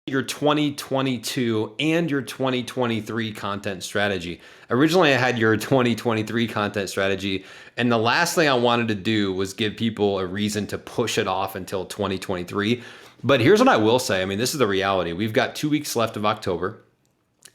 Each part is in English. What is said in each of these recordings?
your 2022 and your 2023 content strategy. Originally, I had your 2023 content strategy, and the last thing I wanted to do was give people a reason to push it off until 2023. But here's what I will say. I mean, this is the reality. We've got 2 weeks left of October,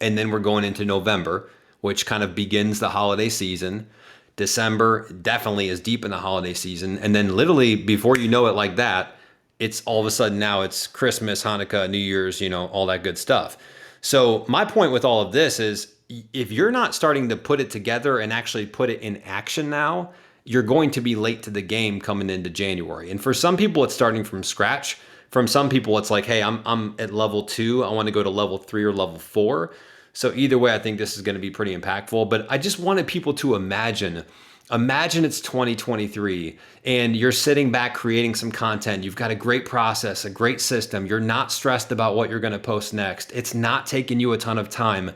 and then we're going into November, which kind of begins the holiday season. December definitely is deep in the holiday season. And then literally before you know it like that, it's all of a sudden now it's Christmas, Hanukkah, New Year's, all that good stuff. So my point with all of this is if you're not starting to put it together and actually put it in action now, you're going to be late to the game coming into January. And for some people, it's starting from scratch. From some people, it's like, hey, I'm at level 2. I want to go to level 3 or level 4. So either way, I think this is going to be pretty impactful. But I just wanted people to imagine it's 2023 and you're sitting back creating some content. You've got a great process, a great system. You're not stressed about what you're going to post next. It's not taking you a ton of time.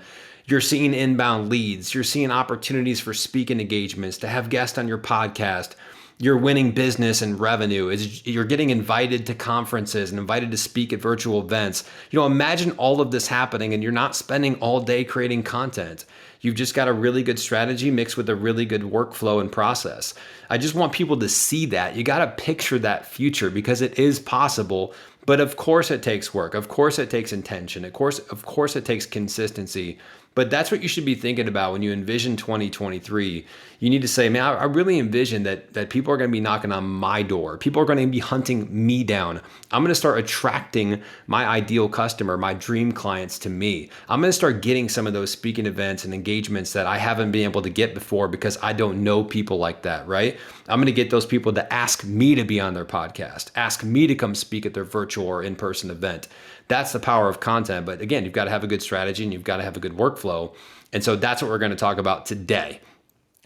You're seeing inbound leads. You're seeing opportunities for speaking engagements, to have guests on your podcast. You're winning business and revenue. You're getting invited to conferences and invited to speak at virtual events. Imagine all of this happening and you're not spending all day creating content. You've just got a really good strategy mixed with a really good workflow and process. I just want people to see that. You got to picture that future because it is possible. But of course it takes work. Of course it takes intention. Of course it takes consistency. But that's what you should be thinking about when you envision 2023. You need to say, man, I really envision that people are going to be knocking on my door. People are going to be hunting me down. I'm going to start attracting my ideal customer, my dream clients to me. I'm going to start getting some of those speaking events and engagements that I haven't been able to get before because I don't know people like that, right? I'm going to get those people to ask me to be on their podcast, ask me to come speak at their virtual or in-person event. That's the power of content. But again, you've got to have a good strategy and you've got to have a good workflow. And so that's what we're going to talk about today.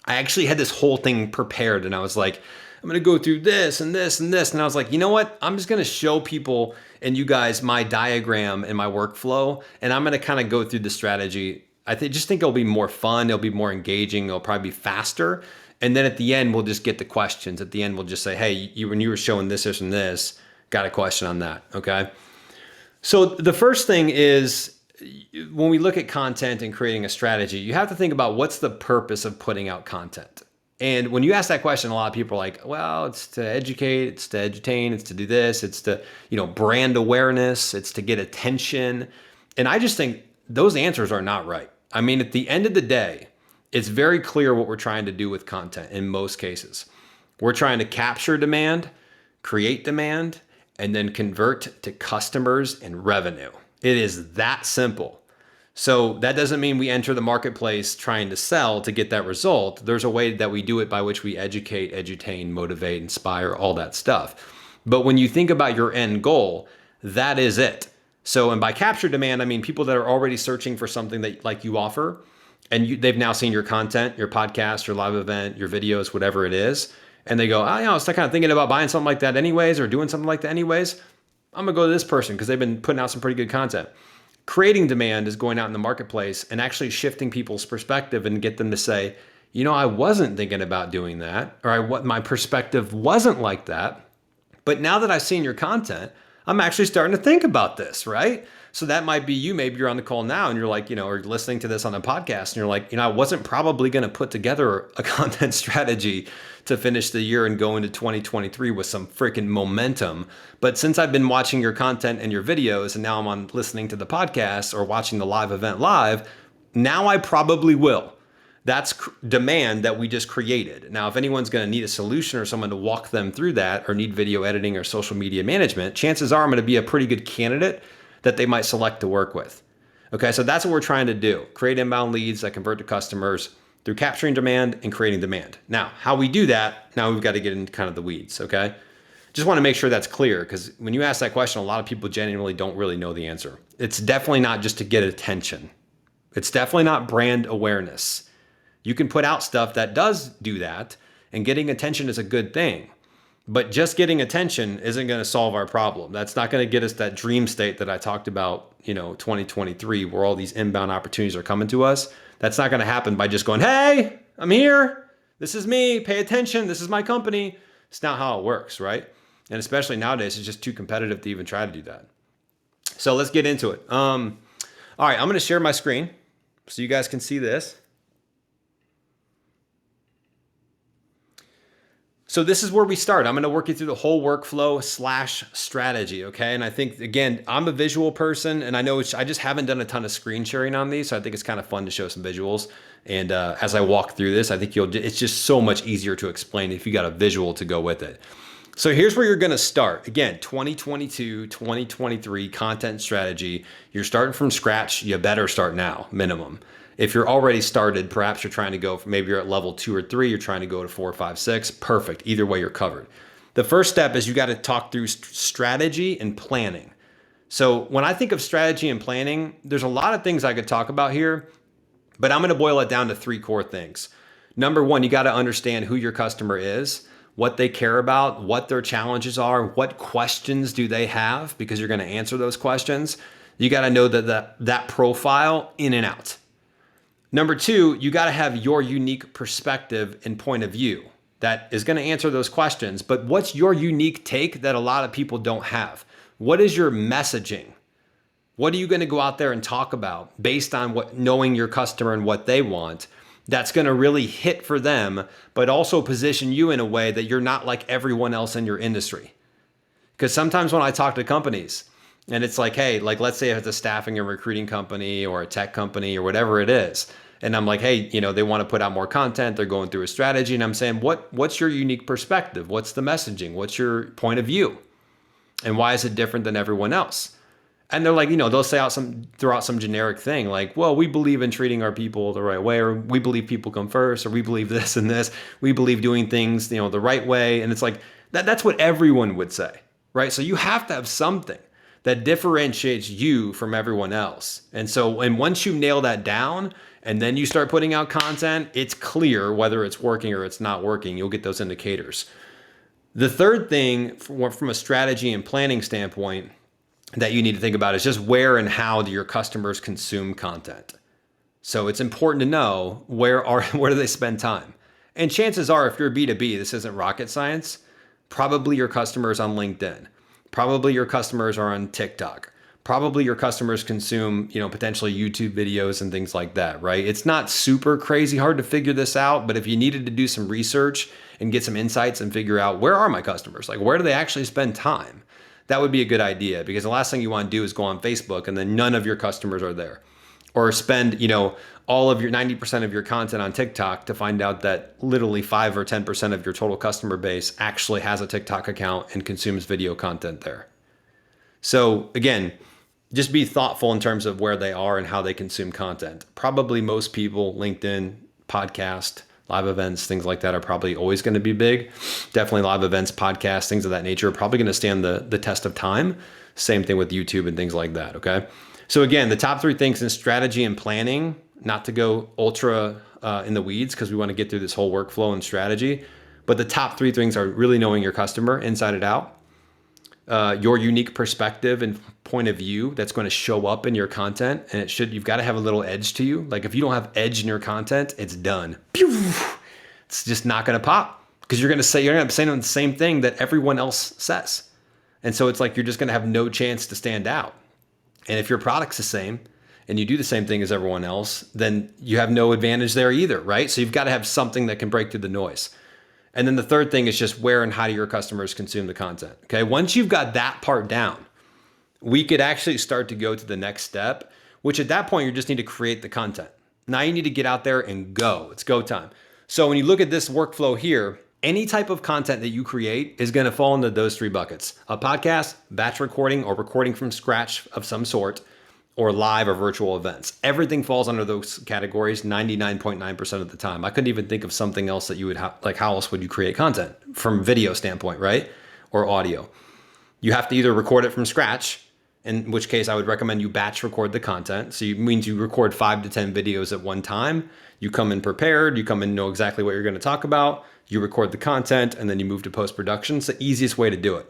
I actually had this whole thing prepared and I was like, I'm going to go through this and this and this. And I was like, you know what? I'm just going to show people and you guys my diagram and my workflow. And I'm going to kind of go through the strategy. Just think it'll be more fun. It'll be more engaging. It'll probably be faster. And then at the end, we'll just get the questions. At the end, we'll just say, hey, when you were showing this, this, and this, got a question on that. Okay. So the first thing is when we look at content and creating a strategy, you have to think about what's the purpose of putting out content. And when you ask that question, a lot of people are like, well, it's to educate, it's to entertain, it's to do this, it's to, brand awareness, it's to get attention. And I just think those answers are not right. I mean, at the end of the day, it's very clear what we're trying to do with content in most cases. We're trying to capture demand, create demand, and then convert to customers and revenue. It is that simple. So that doesn't mean we enter the marketplace trying to sell to get that result. There's a way that we do it by which we educate, edutain, motivate, inspire, all that stuff. But when you think about your end goal, that is it. So, and by capture demand, I mean people that are already searching for something that like you offer, and they've now seen your content, your podcast, your live event, your videos, whatever it is. And they go, I was kind of thinking about buying something like that anyways, or doing something like that anyways. I'm going to go to this person because they've been putting out some pretty good content. Creating demand is going out in the marketplace and actually shifting people's perspective and get them to say, I wasn't thinking about doing that, or my perspective wasn't like that. But now that I've seen your content, I'm actually starting to think about this, right? So that might be you. Maybe you're on the call now and you're like, or listening to this on a podcast and you're like, I wasn't probably going to put together a content strategy to finish the year and go into 2023 with some freaking momentum. But since I've been watching your content and your videos and now I'm on listening to the podcast or watching the live event live, now I probably will. That's demand that we just created. Now, if anyone's going to need a solution or someone to walk them through that or need video editing or social media management, chances are I'm going to be a pretty good candidate that they might select to work with. Okay, so that's what we're trying to do. Create inbound leads that convert to customers through capturing demand and creating demand. Now, how we do that, now we've got to get into kind of the weeds, okay? Just want to make sure that's clear because when you ask that question, a lot of people genuinely don't really know the answer. It's definitely not just to get attention. It's definitely not brand awareness. You can put out stuff that does do that, and getting attention is a good thing. But just getting attention isn't going to solve our problem. That's not going to get us that dream state that I talked about, 2023, where all these inbound opportunities are coming to us. That's not going to happen by just going, hey, I'm here. This is me. Pay attention. This is my company. It's not how it works, right? And especially nowadays, it's just too competitive to even try to do that. So let's get into it. All right, I'm going to share my screen so you guys can see this. So this is where we start. I'm going to work you through the whole workflow / strategy, okay? And I think, again, I'm a visual person, and I know I just haven't done a ton of screen sharing on these, so I think it's kind of fun to show some visuals. And as I walk through this, I think it's just so much easier to explain if you got a visual to go with it. So here's where you're going to start. Again, 2022, 2023 content strategy. You're starting from scratch. You better start now, minimum. If you're already started, perhaps you're trying to go, maybe you're at level 2 or 3, you're trying to go to 4, 5, 6. Perfect. Either way, you're covered. The first step is you got to talk through strategy and planning. So when I think of strategy and planning, there's a lot of things I could talk about here, but I'm going to boil it down to 3 core things. Number 1, you got to understand who your customer is, what they care about, what their challenges are, what questions do they have, because you're going to answer those questions. You got to know that profile in and out. Number 2, you got to have your unique perspective and point of view that is going to answer those questions. But what's your unique take that a lot of people don't have? What is your messaging? What are you going to go out there and talk about based on knowing your customer and what they want? That's going to really hit for them, but also position you in a way that you're not like everyone else in your industry. Because sometimes when I talk to companies, and it's like, hey, like let's say it's a staffing and recruiting company or a tech company or whatever it is. And I'm like, hey, they want to put out more content. They're going through a strategy. And I'm saying, what's your unique perspective? What's the messaging? What's your point of view? And why is it different than everyone else? And they're like, they'll throw out some generic thing like, well, we believe in treating our people the right way, or we believe people come first, or we believe this and this. We believe doing things, the right way. And it's like, that's what everyone would say, right? So you have to have something that differentiates you from everyone else. And once you nail that down and then you start putting out content, it's clear whether it's working or it's not working. You'll get those indicators. The third thing from a strategy and planning standpoint that you need to think about is just where and how do your customers consume content. So it's important to know where do they spend time. And chances are, if you're B2B, this isn't rocket science, probably your customers on LinkedIn. Probably your customers are on TikTok. Probably your customers consume, potentially YouTube videos and things like that, right? It's not super crazy hard to figure this out, but if you needed to do some research and get some insights and figure out where are my customers, like where do they actually spend time? That would be a good idea, because the last thing you want to do is go on Facebook and then none of your customers are there. Or spend, all of your 90% of your content on TikTok to find out that literally 5 or 10% of your total customer base actually has a TikTok account and consumes video content there. So again, just be thoughtful in terms of where they are and how they consume content. Probably most people, LinkedIn, podcast, live events, things like that are probably always going to be big. Definitely live events, podcasts, things of that nature are probably going to stand the test of time. Same thing with YouTube and things like that, okay? So again, the top 3 things in strategy and planning, not to go ultra in the weeds because we want to get through this whole workflow and strategy, but the top 3 things are really knowing your customer inside and out, your unique perspective and point of view that's going to show up in your content, and you've got to have a little edge to you. Like if you don't have edge in your content, it's done. It's just not going to pop because you're going to say the same thing that everyone else says. And so it's like you're just going to have no chance to stand out. And if your product's the same and you do the same thing as everyone else, then you have no advantage there either, right? So you've got to have something that can break through the noise. And then the third thing is just where and how do your customers consume the content, okay? Once you've got that part down, we could actually start to go to the next step, which at that point, you just need to create the content. Now you need to get out there and go. It's go time. So when you look at this workflow here, any type of content that you create is going to fall into those 3 buckets: a podcast, batch recording, or recording from scratch of some sort, or live or virtual events. Everything falls under those categories 99.9% of the time. I couldn't even think of something else that you would like, how else would you create content from video standpoint, right? Or audio. You have to either record it from scratch, in which case I would recommend you batch record the content. So it means you record 5 to 10 videos at one time. You come in prepared, you come in know exactly what you're going to talk about, you record the content, and then you move to post-production. It's the easiest way to do it.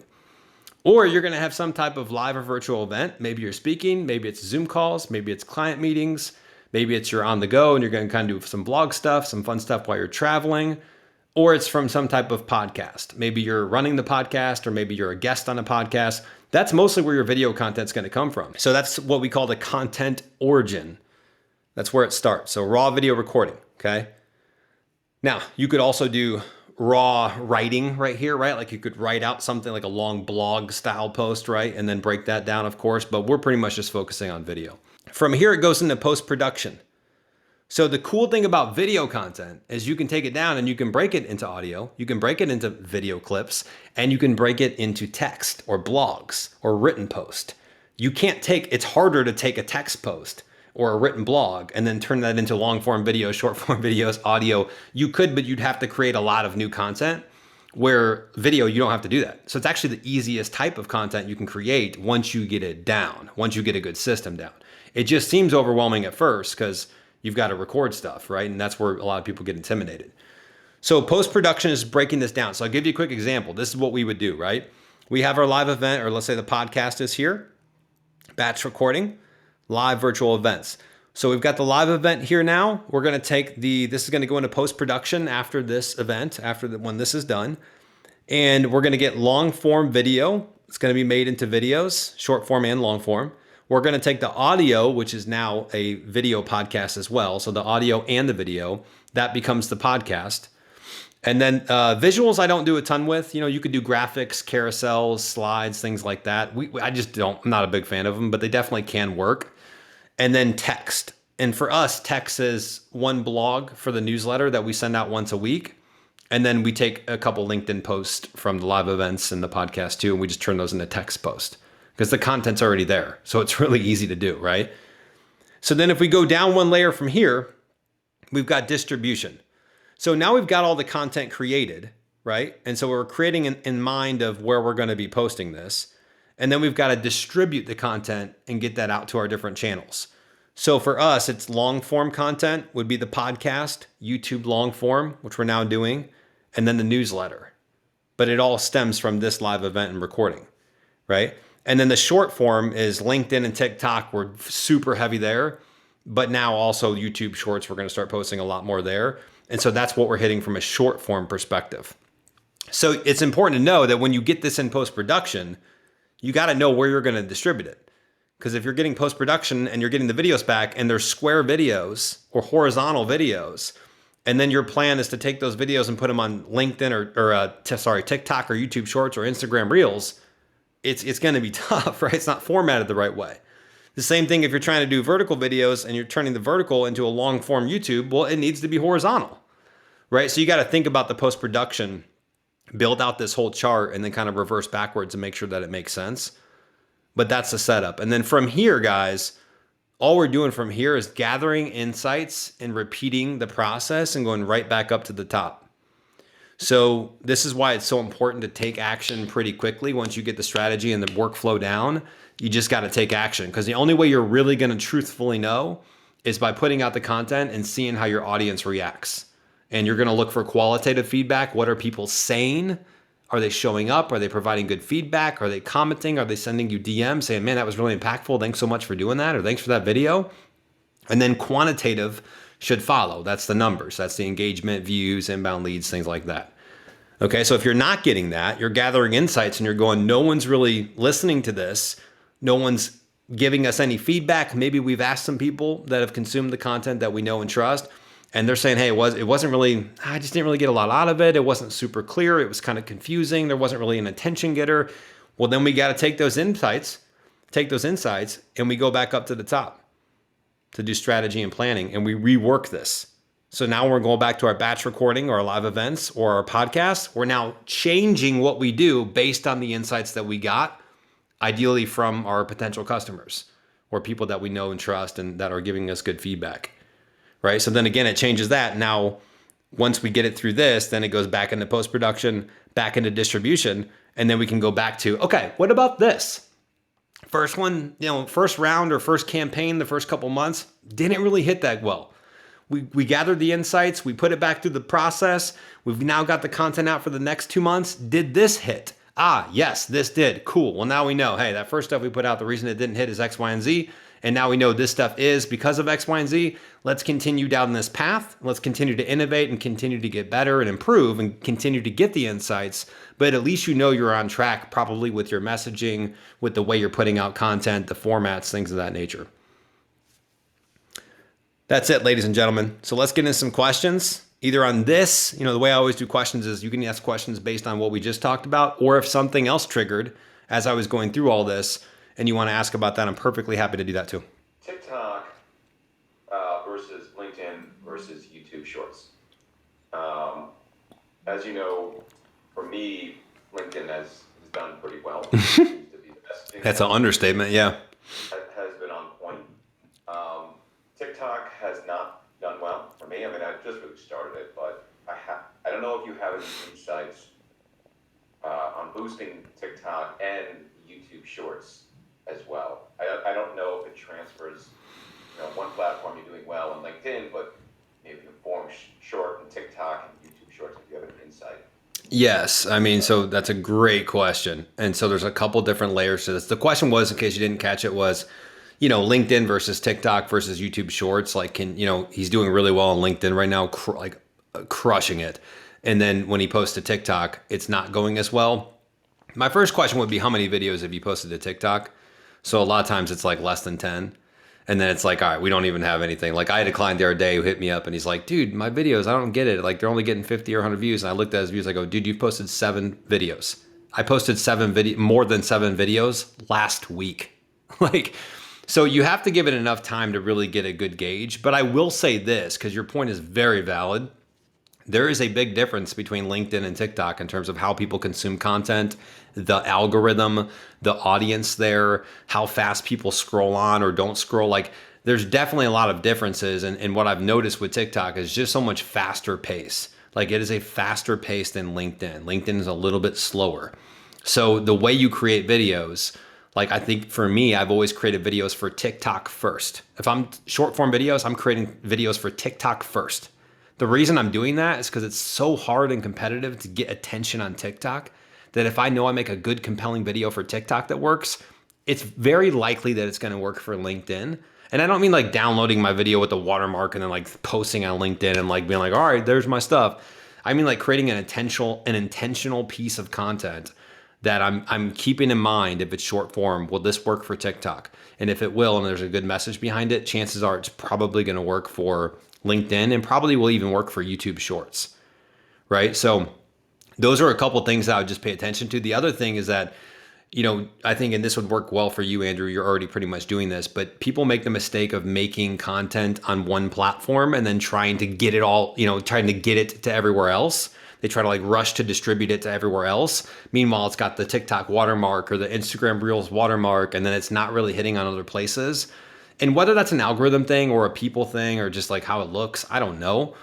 Or you're going to have some type of live or virtual event. Maybe you're speaking, maybe it's Zoom calls, maybe it's client meetings, maybe it's you're on the go and you're going to kind of do some blog stuff, some fun stuff while you're traveling, or it's from some type of podcast. Maybe you're running the podcast, or maybe you're a guest on a podcast. That's mostly where your video content's going to come from. So that's what we call the content origin. That's where it starts. So raw video recording, okay? Now, you could also do raw writing right here, right? Like you could write out something like a long blog style post, right? And then break that down, of course, but we're pretty much just focusing on video. From here, it goes into post-production. So the cool thing about video content is you can take it down and you can break it into audio, you can break it into video clips, and you can break it into text or blogs or written post. It's harder to take a text post or a written blog and then turn that into long form videos, short form videos, audio. You could, but you'd have to create a lot of new content, where video, you don't have to do that. So it's actually the easiest type of content you can create once you get it down, once you get a good system down. It just seems overwhelming at first because you've got to record stuff, right? And that's where a lot of people get intimidated. So post-production is breaking this down. So I'll give you a quick example. This is what we would do, right? We have our live event, or let's say the podcast is here, batch recording, live virtual events. So we've got the live event here now. We're going to take this is going to go into post-production after this event, when this is done. And we're going to get long form video. It's going to be made into videos, short form and long form. We're going to take the audio, which is now a video podcast as well. So the audio and the video, that becomes the podcast. And then visuals, I don't do a ton with. You could do graphics, carousels, slides, things like that. I'm not a big fan of them, but they definitely can work. And then text. And for us, text is one blog for the newsletter that we send out once a week. And then we take a couple LinkedIn posts from the live events and the podcast too, and we just turn those into text posts, because the content's already there. So it's really easy to do, right? So then if we go down one layer from here, we've got distribution. So now we've got all the content created, right? And so we're creating in mind of where we're going to be posting this. And then we've got to distribute the content and get that out to our different channels. So for us, it's long form content would be the podcast, YouTube long form, which we're now doing, and then the newsletter. But it all stems from this live event and recording, right? And then the short form is LinkedIn and TikTok. We're super heavy there, but now also YouTube Shorts, we're going to start posting a lot more there. And so that's what we're hitting from a short form perspective. So it's important to know that when you get this in post-production, you got to know where you're going to distribute it. Because if you're getting post-production and you're getting the videos back and they're square videos or horizontal videos, and then your plan is to take those videos and put them on LinkedIn or TikTok or YouTube Shorts or Instagram Reels, it's going to be tough, right? It's not formatted the right way. The same thing if you're trying to do vertical videos and you're turning the vertical into a long form YouTube, well, it needs to be horizontal, right? So you got to think about the post-production, build out this whole chart, and then kind of reverse backwards and make sure that it makes sense. But that's the setup. And then from here, guys, all we're doing from here is gathering insights and repeating the process and going right back up to the top. So this is why it's so important to take action pretty quickly. Once you get the strategy and the workflow down, you just got to take action, because the only way you're really going to truthfully know is by putting out the content and seeing how your audience reacts. And you're going to look for qualitative feedback. What are people saying? Are they showing up? Are they providing good feedback? Are they commenting? Are they sending you DMs saying, man, that was really impactful. Thanks so much for doing that. Or thanks for that video. And then quantitative should follow. That's the numbers. That's the engagement, views, inbound leads, things like that. Okay, so if you're not getting that, you're gathering insights and you're going, no one's really listening to this. No one's giving us any feedback. Maybe we've asked some people that have consumed the content that we know and trust, and they're saying, hey, it wasn't really, I just didn't really get a lot out of it. It wasn't super clear. It was kind of confusing. There wasn't really an attention getter. Well, then we got to take those insights, and we go back up to the top to do strategy and planning, and we rework this. So now we're going back to our batch recording or our live events or our podcast. We're now changing what we do based on the insights that we got, ideally from our potential customers or people that we know and trust and that are giving us good feedback, right? So then again, it changes that. Now, once we get it through this, then it goes back into post-production, back into distribution, and then we can go back to, okay, what about this? First one, first round or first campaign, the first couple months, didn't really hit that well. We gathered the insights, we put it back through the process. We've now got the content out for the next 2 months. Did this hit? Yes, this did. Cool. Well, now we know, hey, that first stuff we put out, the reason it didn't hit is X, Y, and Z. And now we know this stuff is because of X, Y, and Z. Let's continue down this path. Let's continue to innovate and continue to get better and improve and continue to get the insights. But at least you know you're on track, probably with your messaging, with the way you're putting out content, the formats, things of that nature. That's it, ladies and gentlemen. So let's get into some questions. Either on this, the way I always do questions is you can ask questions based on what we just talked about, or if something else triggered as I was going through all this and you want to ask about that, I'm perfectly happy to do that too. TikTok versus LinkedIn versus YouTube Shorts. As you know, for me, LinkedIn has done pretty well. Seems to be the best thing. That's an understatement, yeah. Has been on point. TikTok has not done well for me. I mean, I just really started it, but I don't know if you have any insights on boosting TikTok and YouTube Shorts as well. I don't know if it transfers, one platform you're doing well on LinkedIn, but maybe you form short and TikTok and YouTube Shorts if you have an insight. Yes. I mean, so that's a great question. And so there's a couple different layers to this. The question was, in case you didn't catch it, was, LinkedIn versus TikTok versus YouTube Shorts. Like, he's doing really well on LinkedIn right now, crushing it. And then when he posts to TikTok, it's not going as well. My first question would be, how many videos have you posted to TikTok? So a lot of times it's like less than 10. And then it's like, all right, we don't even have anything. Like, I had a client the other day who hit me up and he's like, dude, my videos, I don't get it. Like, they're only getting 50 or 100 views. And I looked at his views. I go, dude, you've posted 7 videos. I posted more than 7 videos last week. So you have to give it enough time to really get a good gauge. But I will say this, because your point is very valid. There is a big difference between LinkedIn and TikTok in terms of how people consume content, the algorithm, the audience there, how fast people scroll on or don't scroll. Like, there's definitely a lot of differences. And what I've noticed with TikTok is just so much faster pace. Like, it is a faster pace than LinkedIn. LinkedIn is a little bit slower. So the way you create videos, like, I think for me, I've always created videos for TikTok first. If I'm short form videos, I'm creating videos for TikTok first. The reason I'm doing that is because it's so hard and competitive to get attention on TikTok that if I know I make a good, compelling video for TikTok that works, it's very likely that it's going to work for LinkedIn. And I don't mean like downloading my video with the watermark and then like posting on LinkedIn and like being like, all right, there's my stuff. I mean like creating an intentional piece of content that I'm keeping in mind. If it's short form, will this work for TikTok? And if it will, and there's a good message behind it, chances are it's probably going to work for LinkedIn and probably will even work for YouTube Shorts, right? So those are a couple things that I would just pay attention to. The other thing is that, I think, and this would work well for you, Andrew, you're already pretty much doing this, but people make the mistake of making content on one platform and then trying to get it all, trying to get it to everywhere else. They try to like rush to distribute it to everywhere else. Meanwhile, it's got the TikTok watermark or the Instagram Reels watermark, and then it's not really hitting on other places. And whether that's an algorithm thing or a people thing or just like how it looks, I don't know.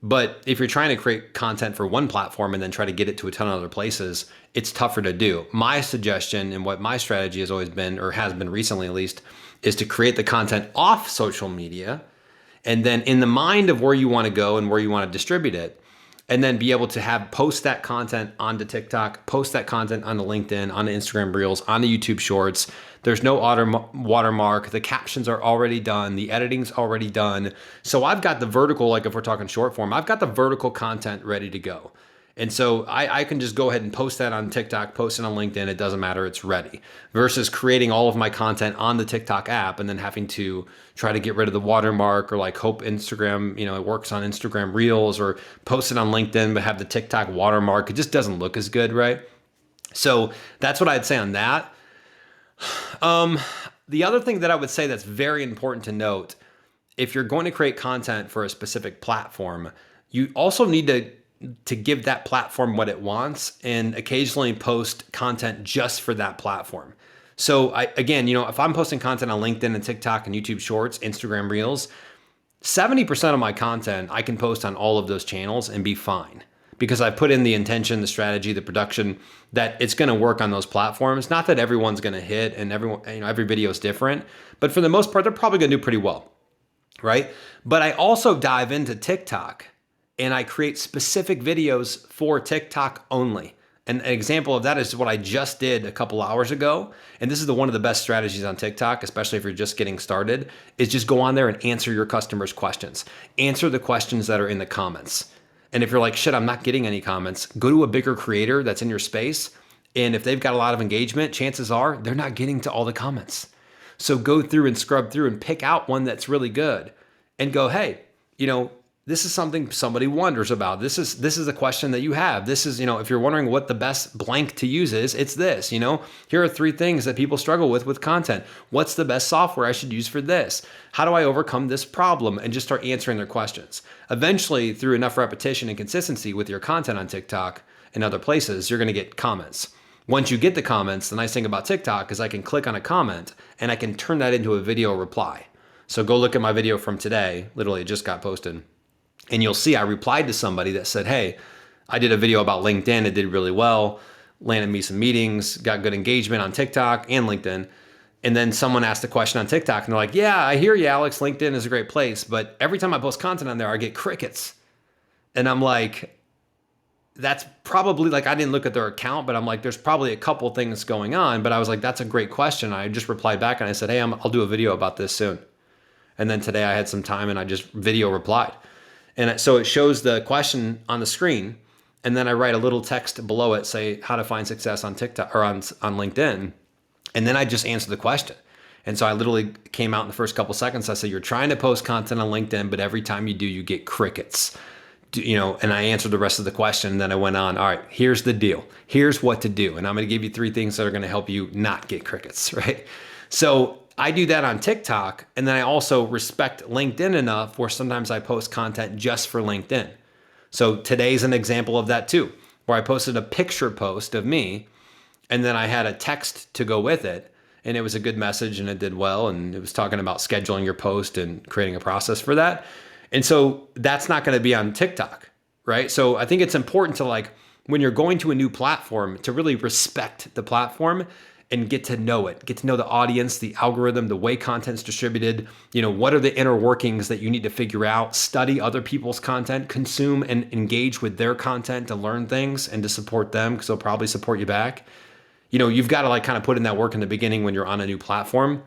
But if you're trying to create content for one platform and then try to get it to a ton of other places, it's tougher to do. My suggestion and what my strategy has always been, or has been recently at least, is to create the content off social media and then in the mind of where you want to go and where you want to distribute it, and then be able to post that content onto TikTok, post that content onto LinkedIn, onto Instagram Reels, onto YouTube Shorts. There's no watermark. The captions are already done. The editing's already done. So I've got the vertical, like if we're talking short form, I've got the vertical content ready to go. And so I can just go ahead and post that on TikTok, post it on LinkedIn. It doesn't matter. It's ready. Versus creating all of my content on the TikTok app and then having to try to get rid of the watermark or like hope Instagram, it works on Instagram Reels, or post it on LinkedIn but have the TikTok watermark. It just doesn't look as good, right? So that's what I'd say on that. The other thing that I would say that's very important to note, if you're going to create content for a specific platform, you also need to give that platform what it wants and occasionally post content just for that platform. So again, if I'm posting content on LinkedIn and TikTok and YouTube Shorts, Instagram Reels, 70% of my content I can post on all of those channels and be fine, because I put in the intention, the strategy, the production that it's going to work on those platforms. Not that everyone's going to hit and every video is different, but for the most part, they're probably going to do pretty well, right? But I also dive into TikTok and I create specific videos for TikTok only. And an example of that is what I just did a couple hours ago. And this is one of the best strategies on TikTok, especially if you're just getting started, is just go on there and answer your customers' questions. Answer the questions that are in the comments. And if you're like, shit, I'm not getting any comments, go to a bigger creator that's in your space. And if they've got a lot of engagement, chances are they're not getting to all the comments. So go through and scrub through and pick out one that's really good and go, hey, this is something somebody wonders about. This is a question that you have. This is, if you're wondering what the best blank to use is, it's this, here are 3 things that people struggle with content. What's the best software I should use for this? How do I overcome this problem? And just start answering their questions. Eventually, through enough repetition and consistency with your content on TikTok and other places, you're going to get comments. Once you get the comments, the nice thing about TikTok is I can click on a comment and I can turn that into a video reply. So go look at my video from today. Literally, it just got posted. And you'll see I replied to somebody that said, hey, I did a video about LinkedIn. It did really well, landed me some meetings, got good engagement on TikTok and LinkedIn. And then someone asked a question on TikTok and they're like, yeah, I hear you, Alex. LinkedIn is a great place. But every time I post content on there, I get crickets. And I'm like, that's probably like, I didn't look at their account, but I'm like, there's probably a couple things going on. But I was like, that's a great question. I just replied back and I said, hey, I'll do a video about this soon. And then today I had some time and I just video replied. And so it shows the question on the screen, and then I write a little text below it, say how to find success on TikTok or on LinkedIn, and then I just answer the question. And so I literally came out in the first couple seconds. I said, you're trying to post content on LinkedIn, but every time you do, you get crickets. And I answered the rest of the question, and then I went on, all right, here's the deal. Here's what to do. And I'm going to give you 3 things that are going to help you not get crickets, right? So I do that on TikTok, and then I also respect LinkedIn enough where sometimes I post content just for LinkedIn. So today's an example of that too, where I posted a picture post of me, and then I had a text to go with it, and it was a good message, and it did well, and it was talking about scheduling your post and creating a process for that. And so that's not going to be on TikTok, right? So I think it's important to, when you're going to a new platform, to really respect the platform and get to know it, get to know the audience, the algorithm, the way content's distributed, what are the inner workings that you need to figure out, study other people's content, consume and engage with their content to learn things and to support them because they'll probably support you back. You've got to kind of put in that work in the beginning when you're on a new platform.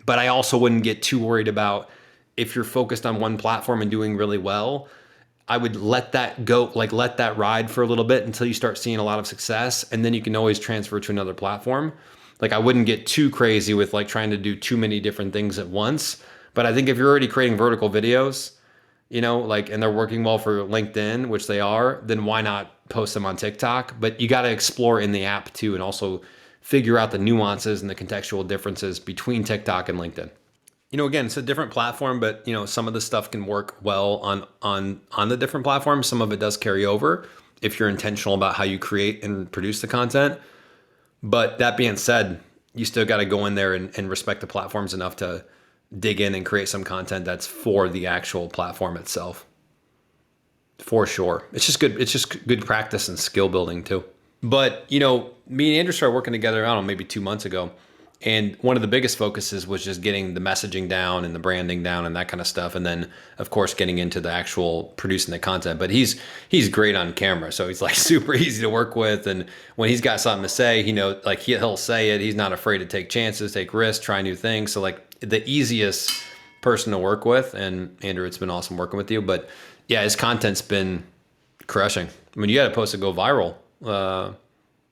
But I also wouldn't get too worried about if you're focused on one platform and doing really well. I would let that go, let that ride for a little bit until you start seeing a lot of success. And then you can always transfer to another platform. I wouldn't get too crazy with trying to do too many different things at once. But I think if you're already creating vertical videos, and they're working well for LinkedIn, which they are, then why not post them on TikTok? But you got to explore in the app too, and also figure out the nuances and the contextual differences between TikTok and LinkedIn. Again, it's a different platform, but some of the stuff can work well on the different platforms. Some of it does carry over if you're intentional about how you create and produce the content. But that being said, you still got to go in there and respect the platforms enough to dig in and create some content that's for the actual platform itself. For sure. It's just good. It's just good practice and skill building too. But, me and Andrew started working together, I don't know, maybe 2 months ago. And one of the biggest focuses was just getting the messaging down and the branding down and that kind of stuff. And then, of course, getting into the actual producing the content. But he's great on camera. So he's super easy to work with. And when he's got something to say, he'll say it. He's not afraid to take chances, take risks, try new things. So the easiest person to work with. And Andrew, it's been awesome working with you. But yeah, his content's been crushing. I mean, you had a post to go viral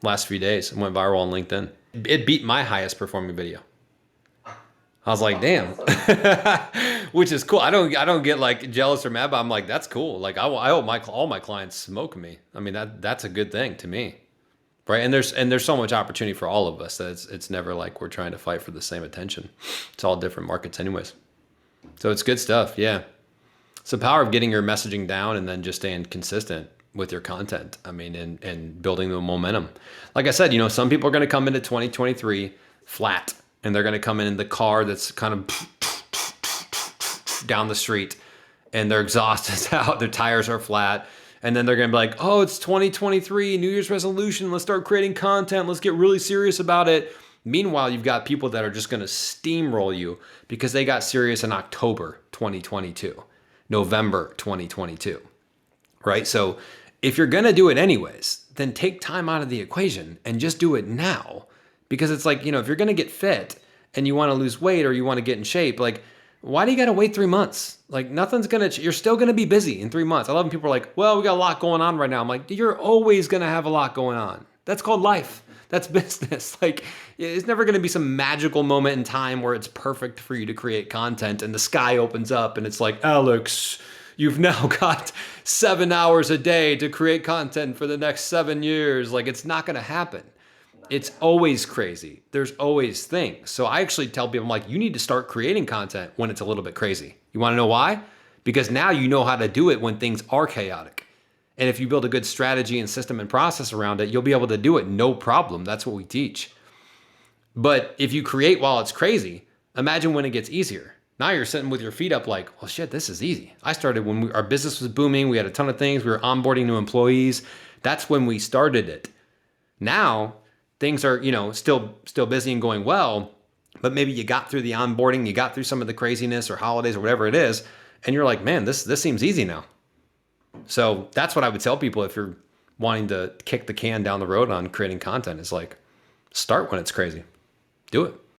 last few days. It went viral on LinkedIn. It beat my highest performing video. I was like, damn, which is cool. I don't get jealous or mad, but I'm like, that's cool. I hope all my clients smoke me. I mean, that's a good thing to me, right? And there's so much opportunity for all of us that it's never like we're trying to fight for the same attention. It's all different markets anyways. So it's good stuff. Yeah. It's the power of getting your messaging down and then just staying consistent with your content. I mean, and building the momentum. Like I said, some people are going to come into 2023 flat, and they're going to come in the car that's kind of down the street, and their exhaust is out, their tires are flat, and then they're going to be like, oh, it's 2023, New Year's resolution, let's start creating content, let's get really serious about it. Meanwhile, you've got people that are just going to steamroll you because they got serious in October 2022, November 2022, right? So If you're going to do it anyways, then take time out of the equation and just do it now. Because it's like, if you're going to get fit and you want to lose weight or you want to get in shape, like, why do you got to wait 3 months? Like, nothing's going to, you're still going to be busy in 3 months. I love when people are like, well, we got a lot going on right now. I'm like, you're always going to have a lot going on. That's called life. That's business. Like, it's never going to be some magical moment in time where it's perfect for you to create content and the sky opens up and it's like, Alex, you've now got 7 hours a day to create content for the next 7 years. Like, it's not going to happen. It's always crazy. There's always things. So I actually tell people, I'm like, you need to start creating content when it's a little bit crazy. You want to know why? Because now you know how to do it when things are chaotic. And if you build a good strategy and system and process around it, you'll be able to do it no problem. That's what we teach. But if you create while it's crazy, imagine when it gets easier. Now you're sitting with your feet up like, well, shit, this is easy. I started when our business was booming. We had a ton of things. We were onboarding new employees. That's when we started it. Now things are, still busy and going well, but maybe you got through the onboarding, you got through some of the craziness or holidays or whatever it is, and you're like, man, this seems easy now. So that's what I would tell people if you're wanting to kick the can down the road on creating content is like, start when it's crazy. Do it.